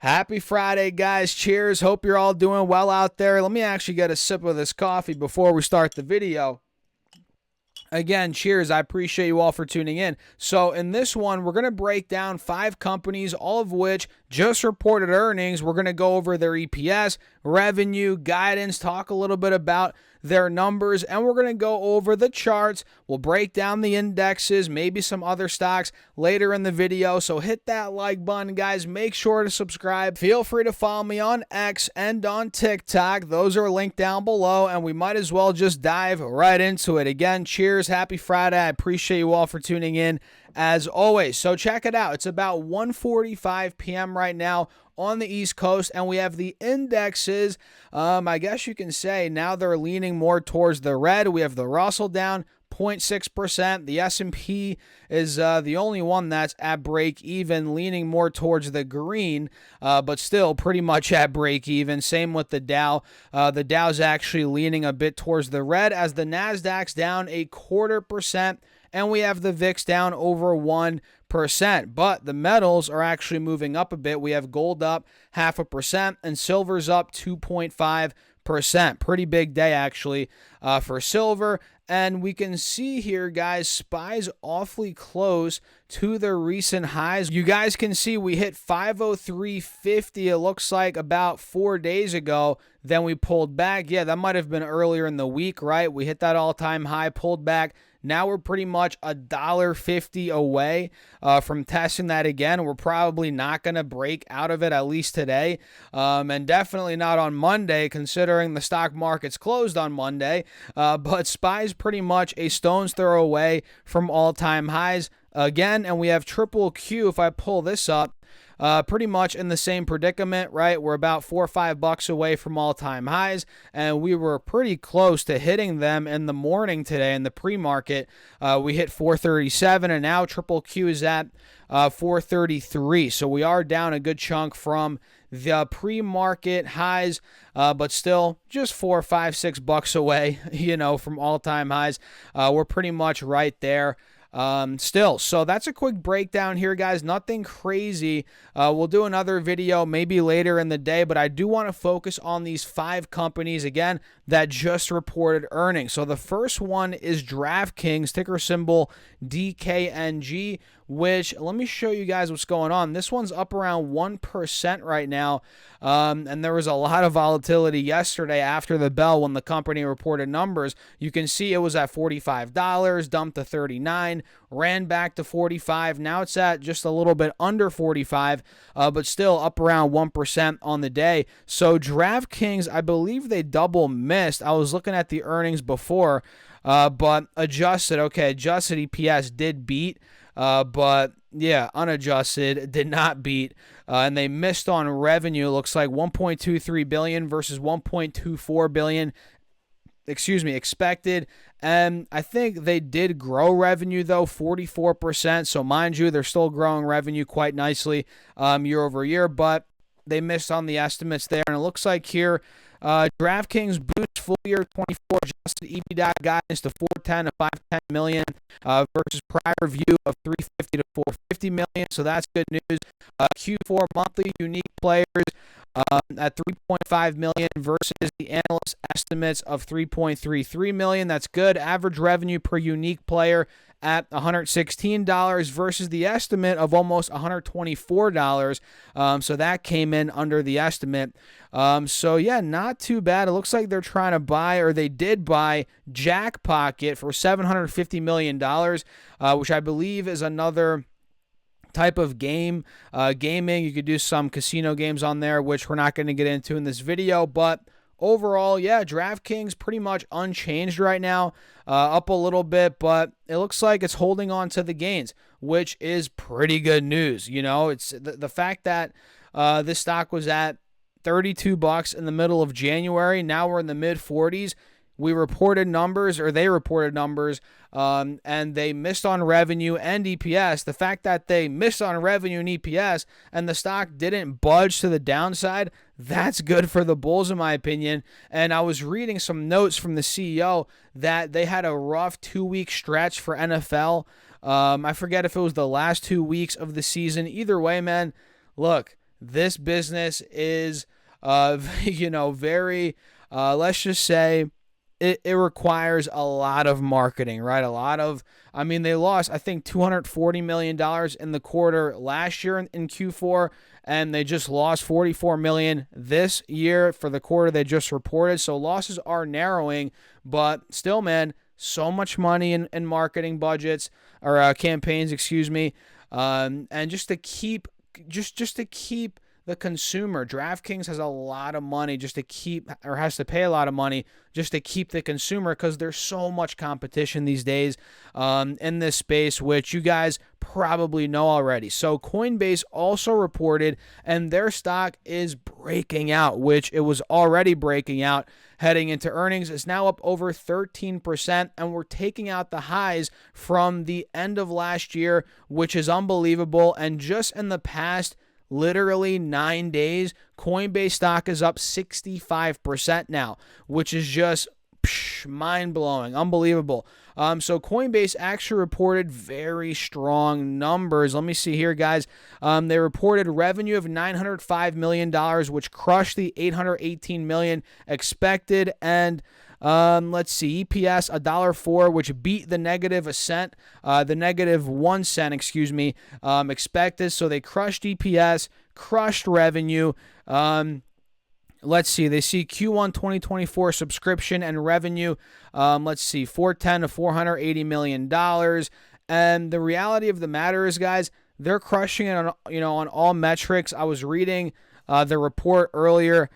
Happy Friday, guys. Cheers. Hope you're all doing well out there. Let me actually get a sip of this coffee before we start the video. Again, cheers. I appreciate you all for tuning in. So in this one, we're going to break down 5 companies, all of which just reported earnings. We're going to go over their EPS, revenue, guidance, talk a little bit about their numbers, and we're going to go over the charts. We'll break down the indexes, maybe some other stocks later in the video. So hit that like button, guys. Make sure to subscribe. Feel free to follow me on X and on TikTok. Those are linked down below, and we might as well just dive right into it. Again, cheers. Happy Friday. I appreciate you all for tuning in as always. So check it out. It's about 1:45 p.m. right now on the East Coast, and we have the indexes. I guess you can say now they're leaning more towards the red. We have the Russell down 0.6%. The S&P is the only one that's at break even, leaning more towards the green, but still pretty much at break even. Same with the Dow. The Dow's actually leaning a bit towards the red, as the Nasdaq's down 0.25%. And we have the VIX down over 1%. But the metals are actually moving up a bit. We have gold up 0.5%, and silver's up 2.5%. Pretty big day, actually, for silver. And we can see here, guys, SPY's awfully close to the recent highs. You guys can see we hit 503.50, it looks like, about 4 days ago. Then we pulled back. Yeah, that might have been earlier in the week, right? We hit that all-time high, pulled back. Now we're pretty much $1.50 away from testing that again. We're probably not going to break out of it, at least today, and definitely not on Monday, considering the stock market's closed on Monday. But SPY's pretty much a stone's throw away from all-time highs again, and we have Triple Q. If I pull this up, pretty much in the same predicament, right? We're about $4 or $5 away from all-time highs, and we were pretty close to hitting them in the morning today in the pre-market. We hit 437, and now Triple Q is at 433. So we are down a good chunk from the pre-market highs, but still just $4, $5, $6 away, from all-time highs. We're pretty much right there. Still, so that's a quick breakdown here, guys. Nothing crazy. We'll do another video maybe later in the day, but I do want to focus on these 5 companies again that just reported earnings. So the first one is DraftKings, ticker symbol DKNG, which, let me show you guys what's going on. This one's up around 1% right now, and there was a lot of volatility yesterday after the bell when the company reported numbers. You can see it was at $45, dumped to $39, ran back to $45. Now it's at just a little bit under $45, but still up around 1% on the day. So DraftKings, I believe they double missed. I was looking at the earnings before, but adjusted EPS did beat. But yeah, unadjusted did not beat, and they missed on revenue. It looks like $1.23 billion versus $1.24 billion, expected. And I think they did grow revenue, though, 44%. So mind you, they're still growing revenue quite nicely year over year, but they missed on the estimates there. And it looks like here, DraftKings boosts full year 24 adjusted EBITDA guidance to 410 to 510 million versus prior view of 350 to 450 million. So that's good news. Q4 monthly unique players at 3.5 million versus the analyst estimates of 3.33 million. That's good. Average revenue per unique player at $116 versus the estimate of almost $124. So that came in under the estimate. So yeah, not too bad. It looks like they're trying to buy, or they did buy, Jackpocket for $750 million, which I believe is another type of gaming. You could do some casino games on there, which we're not going to get into in this video, but overall, yeah, DraftKings pretty much unchanged right now, up a little bit, but it looks like it's holding on to the gains, which is pretty good news. It's the fact that this stock was at $32 in the middle of January. Now we're in the mid 40s. We reported numbers, or they reported numbers, and they missed on revenue and EPS. The fact that they missed on revenue and EPS and the stock didn't budge to the downside, that's good for the bulls, in my opinion. And I was reading some notes from the CEO that they had a rough 2-week stretch for NFL. I forget if it was the last 2 weeks of the season. Either way, man, look, this business is, very, let's just say, it requires a lot of marketing, right? They lost, I think, $240 million in the quarter last year in Q4, and they just lost $44 million this year for the quarter they just reported. So losses are narrowing, but still, man, so much money in marketing budgets or campaigns, excuse me, and just to keep the consumer. DraftKings has a lot of money just to keep, or has to pay a lot of money just to keep the consumer, because there's so much competition these days in this space, which you guys probably know already. So Coinbase also reported, and their stock is breaking out, which it was already breaking out heading into earnings. It's now up over 13%, and we're taking out the highs from the end of last year, which is unbelievable. And just in the past literally 9 days, Coinbase stock is up 65% now, which is just mind-blowing, unbelievable. So Coinbase actually reported very strong numbers. Let me see here, guys. They reported revenue of $905 million, which crushed the $818 million expected, and let's see, EPS $1.04, which beat the negative -1 cent, expected. So they crushed EPS, crushed revenue. Let's see, they see Q1 2024 subscription and revenue, let's see, $410 to $480 million. And the reality of the matter is, guys, they're crushing it on all metrics. I was reading the report earlier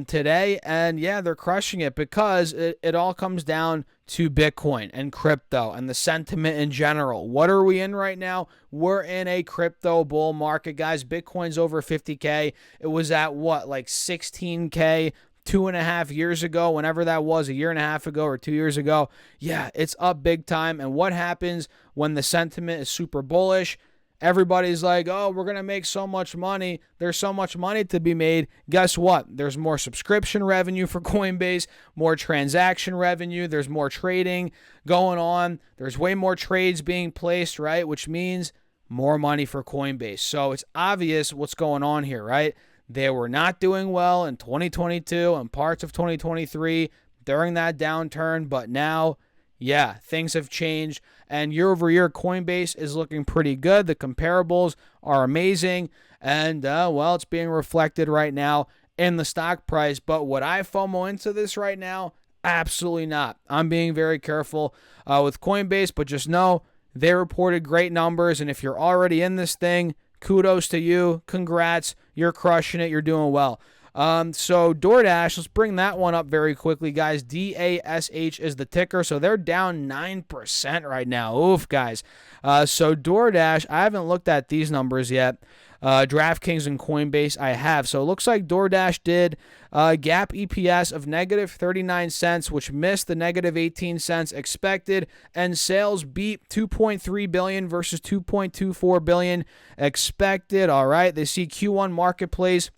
today, and yeah, they're crushing it because it all comes down to Bitcoin and crypto and the sentiment in general. What are we in right now? We're in a crypto bull market, guys. Bitcoin's over 50K. It was at what, like 16K 2.5 years ago, whenever that was, a year and a half ago or 2 years ago. Yeah, it's up big time. And what happens when the sentiment is super bullish? Everybody's like, oh, we're going to make so much money. There's so much money to be made. Guess what? There's more subscription revenue for Coinbase, more transaction revenue. There's more trading going on. There's way more trades being placed, right? Which means more money for Coinbase. So it's obvious what's going on here, right? They were not doing well in 2022 and parts of 2023 during that downturn, but now, yeah, things have changed, and year over year, Coinbase is looking pretty good. The comparables are amazing, and, it's being reflected right now in the stock price. But would I FOMO into this right now? Absolutely not. I'm being very careful with Coinbase, but just know they reported great numbers, and if you're already in this thing, kudos to you. Congrats. You're crushing it. You're doing well. So DoorDash, let's bring that one up very quickly, guys. DASH is the ticker, so they're down 9% right now. Oof, guys. So DoorDash, I haven't looked at these numbers yet. DraftKings and Coinbase, I have. So it looks like DoorDash did GAAP EPS of -39 cents, which missed the -18 cents expected, and sales beat $2.3 billion versus $2.24 billion expected. All right, they see Q1 marketplace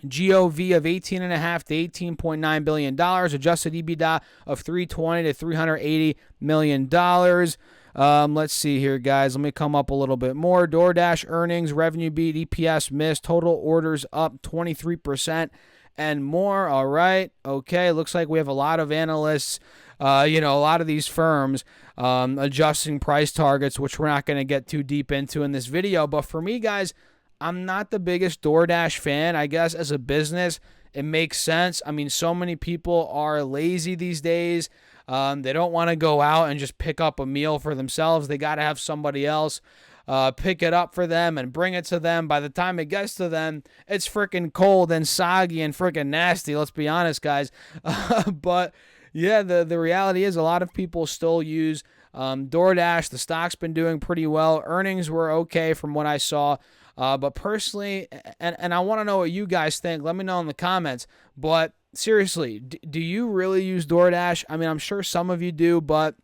GOV of $18.5 to $18.9 billion, adjusted EBITDA of $320 to $380 million. Let's see here, guys. Let me come up a little bit more. DoorDash earnings, revenue beat, EPS missed, total orders up 23% and more. All right. Okay. Looks like we have a lot of analysts, a lot of these firms adjusting price targets, which we're not going to get too deep into in this video. But for me, guys, I'm not the biggest DoorDash fan. I guess as a business, it makes sense. I mean, so many people are lazy these days. They don't want to go out and just pick up a meal for themselves. They got to have somebody else pick it up for them and bring it to them. By the time it gets to them, it's freaking cold and soggy and freaking nasty. Let's be honest, guys. But yeah, the reality is a lot of people still use DoorDash. The stock's been doing pretty well. Earnings were okay from what I saw. But personally, and I want to know what you guys think. Let me know in the comments. But seriously, do you really use DoorDash? I mean, I'm sure some of you do, but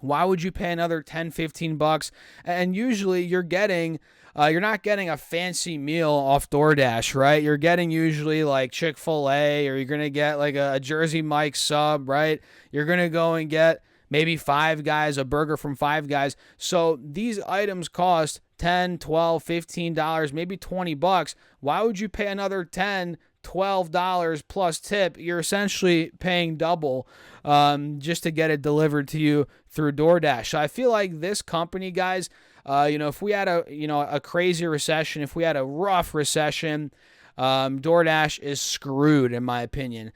why would you pay another $10-15? And usually you're not getting a fancy meal off DoorDash, right? You're getting usually like Chick-fil-A, or you're going to get like a Jersey Mike's sub, right? You're going to go and get maybe Five Guys, a burger from Five Guys. So these items cost $10, $12, $15, maybe $20. Why would you pay another $10, $12 plus tip? You're essentially paying double just to get it delivered to you through DoorDash. So I feel like this company, guys, if we had a crazy recession, if we had a rough recession, DoorDash is screwed, in my opinion.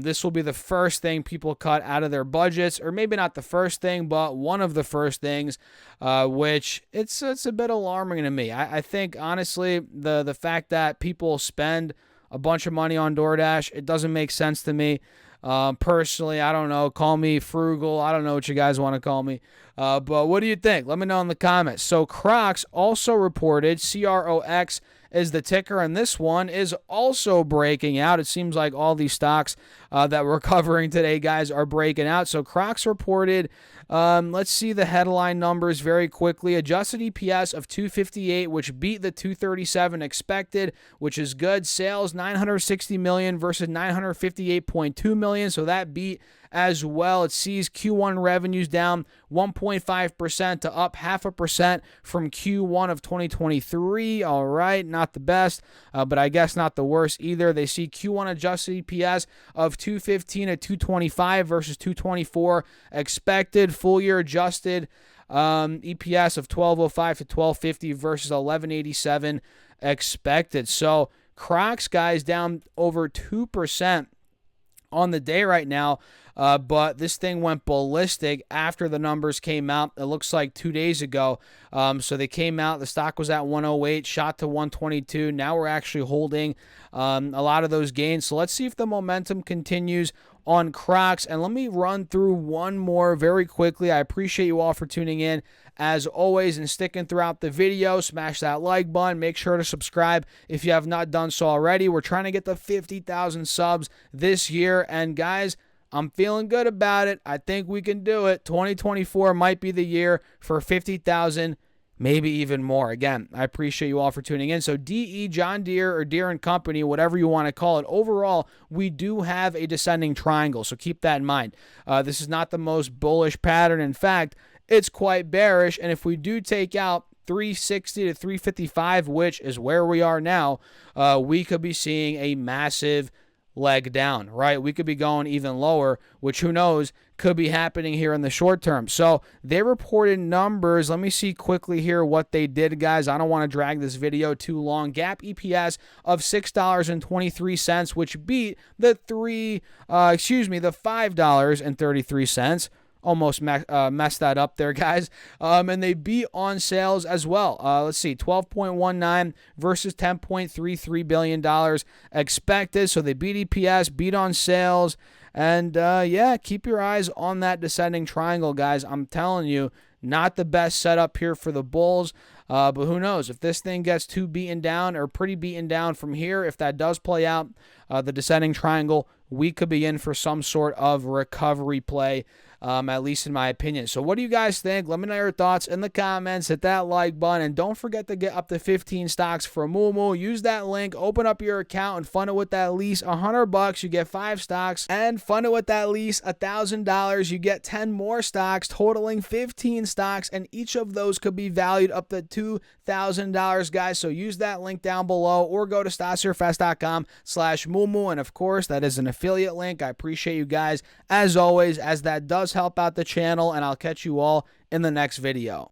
This will be the first thing people cut out of their budgets, or maybe not the first thing, but one of the first things, which it's a bit alarming to me. I think, honestly, the fact that people spend a bunch of money on DoorDash, it doesn't make sense to me. Personally, I don't know. Call me frugal. I don't know what you guys want to call me. But what do you think? Let me know in the comments. So Crocs also reported, CROX is the ticker, and this one is also breaking out. It seems like all these stocks that we're covering today, guys, are breaking out. So Crocs reported, let's see the headline numbers very quickly. Adjusted EPS of $2.58, which beat the $2.37 expected, which is good. Sales $960 million versus $958.2 million, so that beat as well. It sees Q1 revenues down 1.5% to up 0.5% from Q1 of 2023. All right, not the best, but I guess not the worst either. They see Q1 adjusted EPS of $2.15 to $2.25 versus $2.24 expected. Full year adjusted EPS of $12.05 to $12.50 versus $11.87 expected. So Crocs, guys, down over 2% on the day right now, but this thing went ballistic after the numbers came out. It looks like 2 days ago. So they came out, the stock was at 108, shot to 122. Now we're actually holding a lot of those gains. So let's see if the momentum continues on Crocs. And let me run through one more very quickly. I appreciate you all for tuning in as always and sticking throughout the video. Smash that like button. Make sure to subscribe if you have not done so already. We're trying to get to 50,000 subs this year. And guys, I'm feeling good about it. I think we can do it. 2024 might be the year for 50,000, maybe even more. Again, I appreciate you all for tuning in. So DE, John Deere, or Deere & Company, whatever you want to call it, overall, we do have a descending triangle, so keep that in mind. This is not the most bullish pattern. In fact, it's quite bearish, and if we do take out 360 to 355, which is where we are now, we could be seeing a massive leg down, right? We could be going even lower, which who knows could be happening here in the short term. So they reported numbers. Let me see quickly here what they did, guys. I don't want to drag this video too long. GAAP EPS of $6.23, which beat the $5.33. Almost messed that up there, guys. And they beat on sales as well. Let's see, $12.19 versus $10.33 billion expected. So they beat EPS, beat on sales. And yeah, keep your eyes on that descending triangle, guys. I'm telling you, not the best setup here for the bulls. But who knows? If this thing gets too beaten down or pretty beaten down from here, if that does play out, the descending triangle, we could be in for some sort of recovery play, at least in my opinion. So what do you guys think? Let me know your thoughts in the comments. Hit that like button. And don't forget to get up to 15 stocks for Moomoo. Use that link. Open up your account and fund it with at least $100. You get 5 stocks. And fund it with at least $1,000. You get 10 more stocks, totaling 15 stocks. And each of those could be valued up to $2,000, guys. So use that link down below or go to stocksherefest.com/Moomoo. And of course, that is an affiliate link. I appreciate you guys as always, as that does help out the channel, and I'll catch you all in the next video.